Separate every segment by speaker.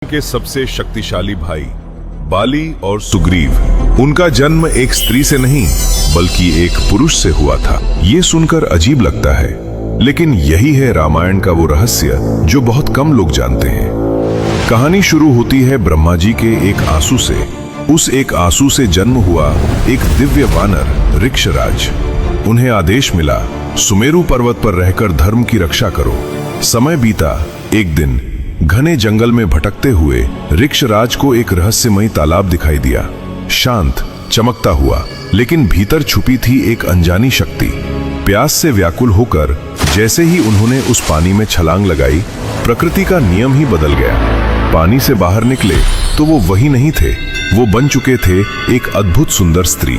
Speaker 1: के सबसे शक्तिशाली भाई बाली और सुग्रीव। उनका जन्म एक स्त्री से नहीं बल्कि एक पुरुष से हुआ था। ये सुनकर अजीब लगता है, लेकिन यही है रामायण का वो रहस्य जो बहुत कम लोग जानते हैं। कहानी शुरू होती है ब्रह्मा जी के एक आंसू से। उस एक आंसू से जन्म हुआ एक दिव्य वानर ऋक्षराज। उन्हें आदेश मिला, सुमेरु पर्वत पर रहकर धर्म की रक्षा करो। समय बीता। एक दिन घने जंगल में भटकते हुए ऋक्षराज को एक रहस्यमयी तालाब दिखाई दिया, शांत, चमकता हुआ, लेकिन भीतर छुपी थी एक अनजानी शक्ति। प्यास से व्याकुल होकर जैसे ही उन्होंने उस पानी में छलांग लगाई, प्रकृति का नियम ही बदल गया। पानी से बाहर निकले तो वो वही नहीं थे, वो बन चुके थे एक अद्भुत सुंदर स्त्री,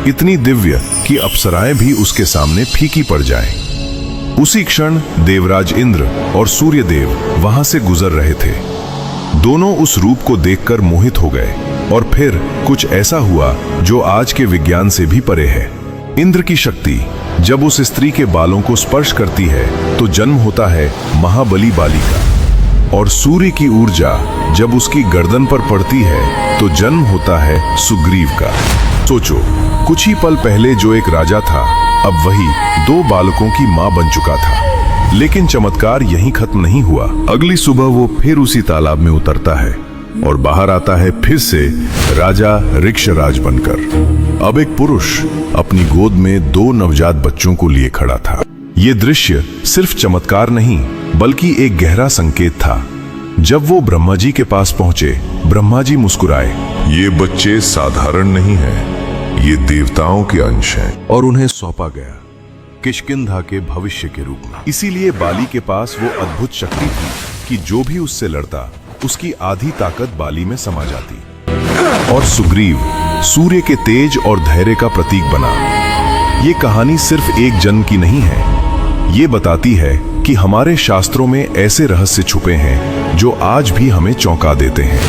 Speaker 1: इतनी दिव्य कि अप्सराएं भी उसके सामने फीकी पड़ जाएं। उसी क्षण देवराज इंद्र और सूर्यदेव वहां से गुजर रहे थे। दोनों उस रूप को देखकर मोहित हो गए, और फिर कुछ ऐसा हुआ जो आज के विज्ञान से भी परे है। इंद्र की शक्ति जब उस स्त्री के बालों को स्पर्श करती है तो जन्म होता है महाबली बाली का, और सूर्य की ऊर्जा जब उसकी गर्दन पर पड़ती है तो जन्म होता है सुग्रीव का। सोचो, कुछ ही पल पहले जो एक राजा था, अब वही 2 बालकों की मां बन चुका था। लेकिन चमत्कार यहीं खत्म नहीं हुआ। अगली सुबह वो फिर उसी तालाब में उतरता है और बाहर आता है फिर से राजा ऋक्षराज बनकर। अब एक पुरुष अपनी गोद में 2 नवजात बच्चों को लिए खड़ा था। ये दृश्य सिर्फ चमत्कार नहीं बल्कि एक गहरा संकेत था। जब वो ब्रह्मा जी के पास पहुंचे, ब्रह्मा जी मुस्कुराए।
Speaker 2: ये बच्चे साधारण नहीं हैं, ये देवताओं के अंश हैं।
Speaker 1: और उन्हें सौंपा गया किष्किंधा के भविष्य के रूप में। इसीलिए बाली के पास वो अद्भुत शक्ति थी कि जो भी उससे लड़ता उसकी आधी ताकत बाली में समा जाती। और सुग्रीव सूर्य के तेज और धैर्य का प्रतीक बना। ये कहानी सिर्फ एक जन्म की नहीं है, ये बताती है कि हमारे शास्त्रों में ऐसे रहस्य छुपे हैं जो आज भी हमें चौंका देते हैं।